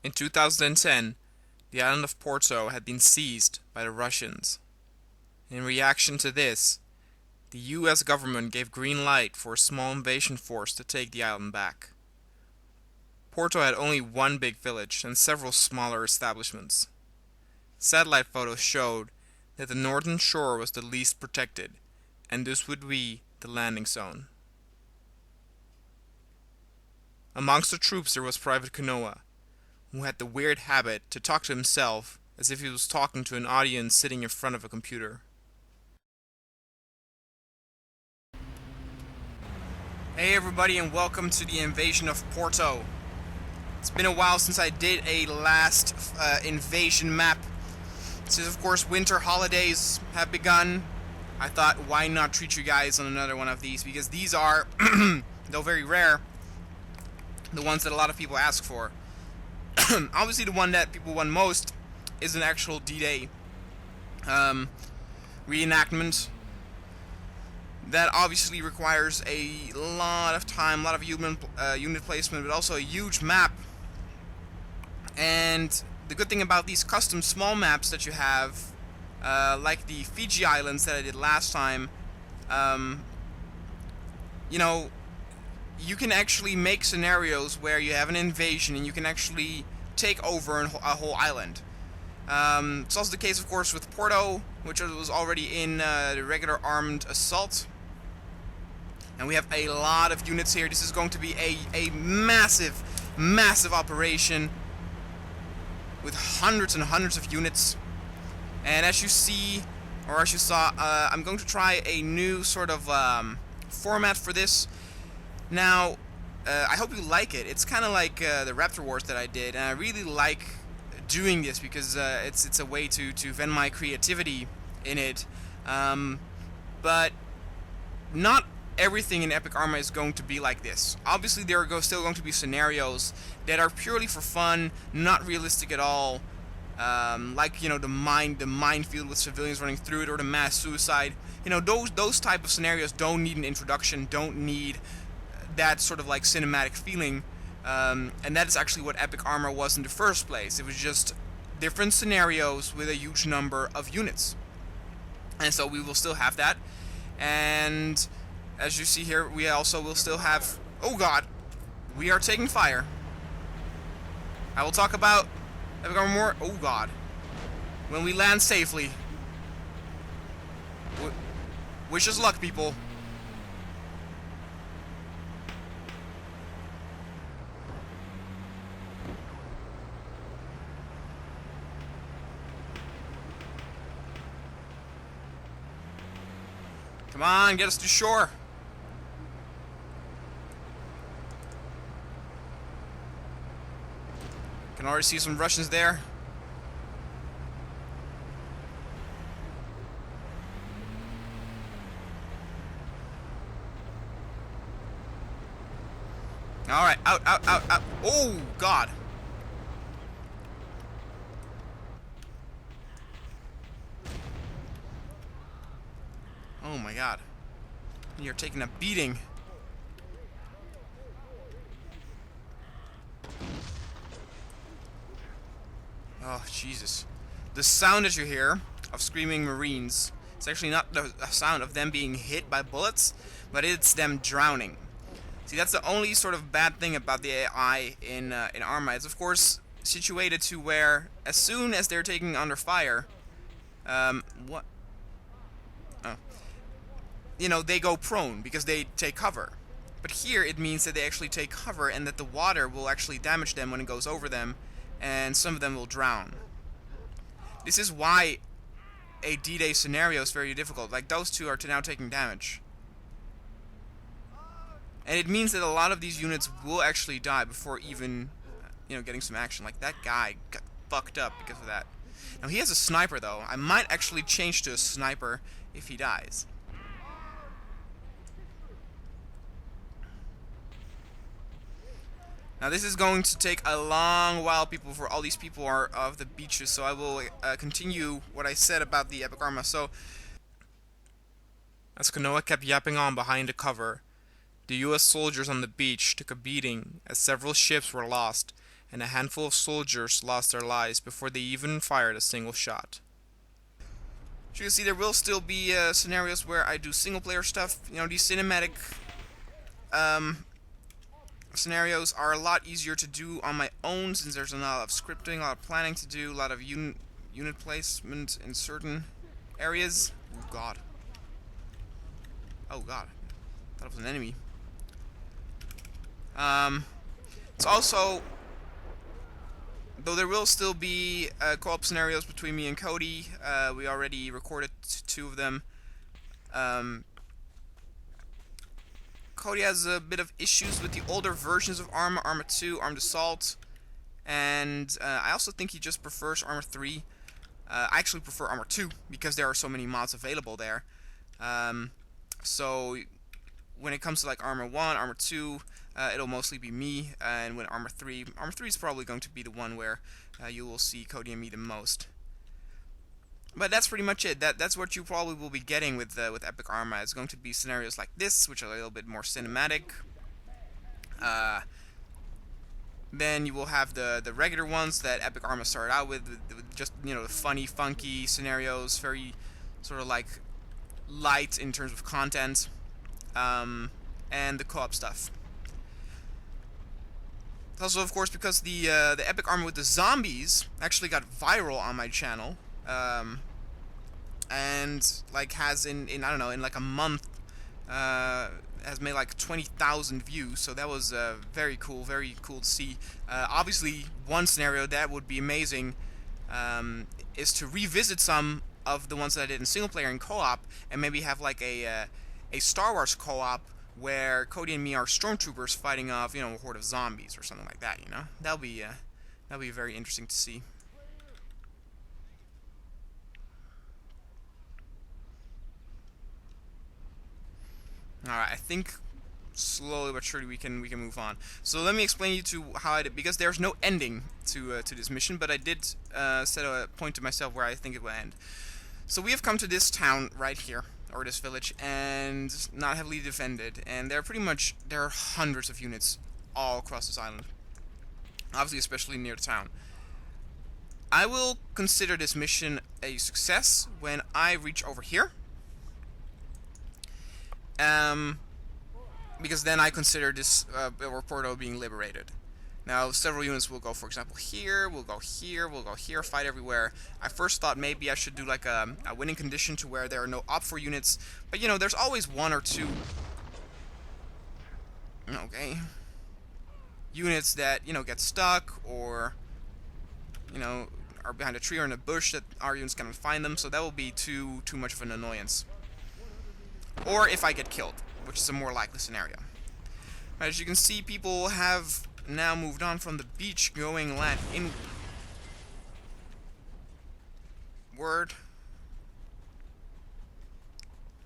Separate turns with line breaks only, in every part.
In 2010, the island of Porto had been seized by the Russians. In reaction to this, the US government gave green light for a small invasion force to take the island back. Porto had only one big village and several smaller establishments. Satellite photos showed that the northern shore was the least protected, and this would be the landing zone. Amongst the troops there was Private Kanoa, who had the weird habit to talk to himself as if he was talking to an audience sitting in front of a computer. Hey everybody, and welcome to the invasion of Porto. It's been a while since I did a last invasion map. Since of course winter holidays have begun, I thought why not treat you guys on another one of these, because these are, though very rare, the ones that a lot of people ask for. Obviously the one that people want most is an actual D-Day reenactment. That obviously requires a lot of time, a lot of unit placement, but also a huge map. And the good thing about these custom small maps that you have, like the Fiji Islands that I did last time, you can actually make scenarios where you have an invasion and you can actually take over a whole island. It's also the case, of course, with Porto, which was already in the regular armed assault. And we have a lot of units here. This is going to be a massive, massive operation with hundreds and hundreds of units. And as you see, or as you saw, I'm going to try a new sort of format for this. Now, I hope you like it. It's kind of like the Raptor Wars that I did, and I really like doing this because it's a way to vent my creativity in it. But not everything in Epic Arma is going to be like this. Obviously, there are still going to be scenarios that are purely for fun, not realistic at all. Like the minefield with civilians running through it, or the mass suicide. Those type of scenarios don't need an introduction, don't need that sort of like cinematic feeling, and that is actually what Epic Arma was in the first place. It was just different scenarios with a huge number of units, and so we will still have that. And as you see here, we also will still have, oh god, we are taking fire. I will talk about Epic Arma more, oh god, when we land safely. Wish us luck, people. Come on, get us to shore. Can already see some Russians there. Alright, out. Oh, God. Oh my god. You're taking a beating. Oh, Jesus. The sound that you hear of screaming Marines, it's actually not the sound of them being hit by bullets, but it's them drowning. See, that's the only sort of bad thing about the AI in ARMA. It's, of course, situated to where, as soon as they're taking under fire, what? Oh. They go prone because they take cover. But here it means that they actually take cover and that the water will actually damage them when it goes over them, and some of them will drown. This is why a D-Day scenario is very difficult. Like, those two are now taking damage. And it means that a lot of these units will actually die before even, getting some action. Like, that guy got fucked up because of that. Now, he has a sniper, though. I might actually change to a sniper if he dies. Now this is going to take a long while, people, for all these people are of the beaches, so I will continue what I said about the Epic Arma. So, as Kanoa kept yapping on behind the cover, the US soldiers on the beach took a beating as several ships were lost, and a handful of soldiers lost their lives before they even fired a single shot. As you can see, there will still be scenarios where I do single-player stuff. You know, these cinematic scenarios are a lot easier to do on my own, since there's a lot of scripting, a lot of planning to do, a lot of unit placement in certain areas. Oh god. Oh god. I thought it was an enemy. It's also, though there will still be co-op scenarios between me and Cody. We already recorded 2 of them. Cody has a bit of issues with the older versions of ARMA, ARMA 2, Armed Assault, and I also think he just prefers ARMA 3. I actually prefer ARMA 2 because there are so many mods available there. So when it comes to like ARMA 1, ARMA 2, it'll mostly be me, and when ARMA 3 is probably going to be the one where you will see Cody and me the most. But that's pretty much it. That's what you probably will be getting with Epic ARMA. It's going to be scenarios like this, which are a little bit more cinematic. Then you will have the regular ones that Epic ARMA started out with just, you know, the funny, funky scenarios, very sort of like light in terms of content, and the co-op stuff. Also, of course, because the Epic ARMA with the zombies actually got viral on my channel. And like has in I don't know, in like a month has made like 20,000 views, so that was very cool to see. Obviously one scenario that would be amazing is to revisit some of the ones that I did in single player and co-op, and maybe have like a Star Wars co-op where Cody and me are stormtroopers fighting off, you know, a horde of zombies or something like that, you know. That'll be very interesting to see. Alright, I think slowly but surely we can move on. So let me explain you to how I did, because there's no ending to this mission, but I did set a point to myself where I think it will end. So we have come to this town right here, or this village, and not heavily defended, and there are hundreds of units all across this island. Obviously, especially near the town. I will consider this mission a success when I reach over here. Because then I consider this Porto being liberated. Now, several units will go, for example, here, we'll go here, fight everywhere. I first thought maybe I should do like a winning condition to where there are no op for units, but you know, there's always 1 or 2 units that, you know, get stuck, or, you know, are behind a tree or in a bush that our units cannot find them, so that will be too much of an annoyance. Or if I get killed, which is a more likely scenario. But as you can see, people have now moved on from the beach, going land inward.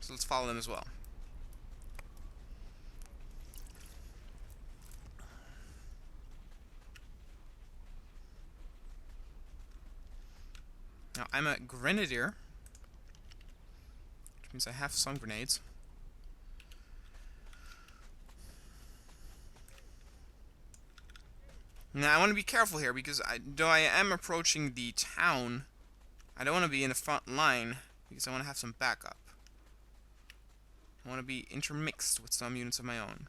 So let's follow them as well. Now, I'm a grenadier, which means I have some grenades. Now, I want to be careful here, because though I am approaching the town, I don't want to be in the front line, because I want to have some backup. I want to be intermixed with some units of my own.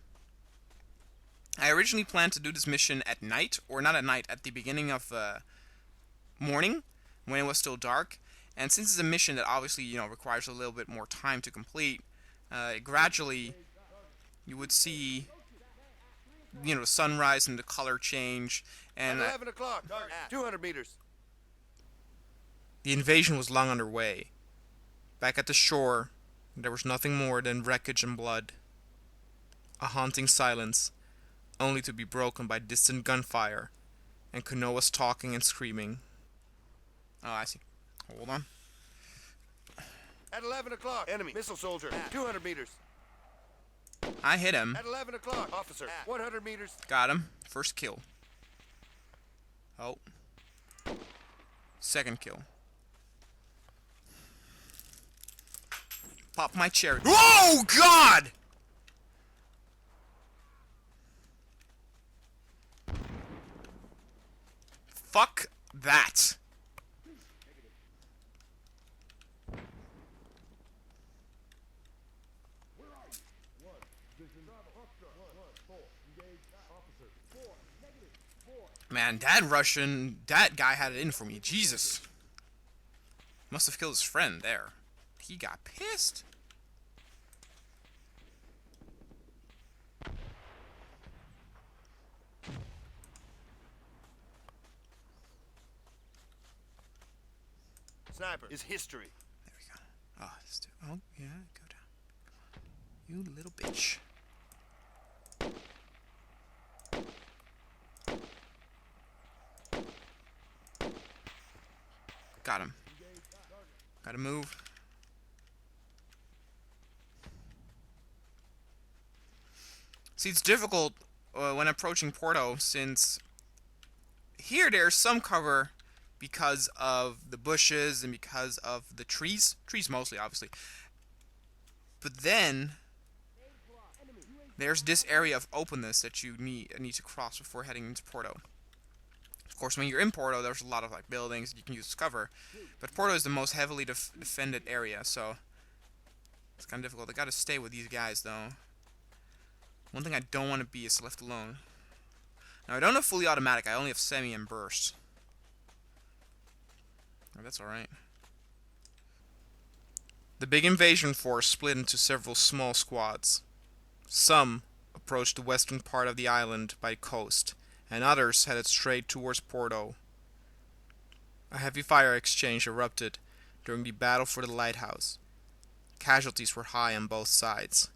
I originally planned to do this mission at night, or not at night, at the beginning of morning, when it was still dark. And since it's a mission that obviously, you know, requires a little bit more time to complete, gradually you would see, you know, the sunrise and the color change, and
11 o'clock, 200 meters.
The invasion was long underway. Back at the shore, there was nothing more than wreckage and blood. A haunting silence, only to be broken by distant gunfire and Kanoa's talking and screaming. Oh, I see. Hold on.
At 11 o'clock, enemy missile soldier, 200 meters.
I hit him.
At 11 o'clock, officer, 100 meters.
Got him. First kill. Oh. Second kill. Pop my cherry. Oh, God! Fuck that. Man, that guy had it in for me. Jesus. Must have killed his friend there. He got pissed.
Sniper is history.
There we go. Oh, oh yeah, go down. You little bitch. Got him. Gotta move. See, it's difficult when approaching Porto, since here there's some cover because of the bushes and because of the trees. Trees mostly, obviously. But then there's this area of openness that you need to cross before heading into Porto. Of course, when you're in Porto, there's a lot of like buildings that you can use as cover, but Porto is the most heavily defended area, so it's kind of difficult. I gotta stay with these guys, though. One thing I don't want to be is left alone. Now, I don't have fully automatic. I only have semi and burst. Oh, that's alright. The big invasion force split into several small squads. Some approached the western part of the island by coast, and others headed straight towards Porto. A heavy fire exchange erupted during the battle for the lighthouse. Casualties were high on both sides,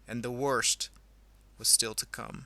and the worst was still to come.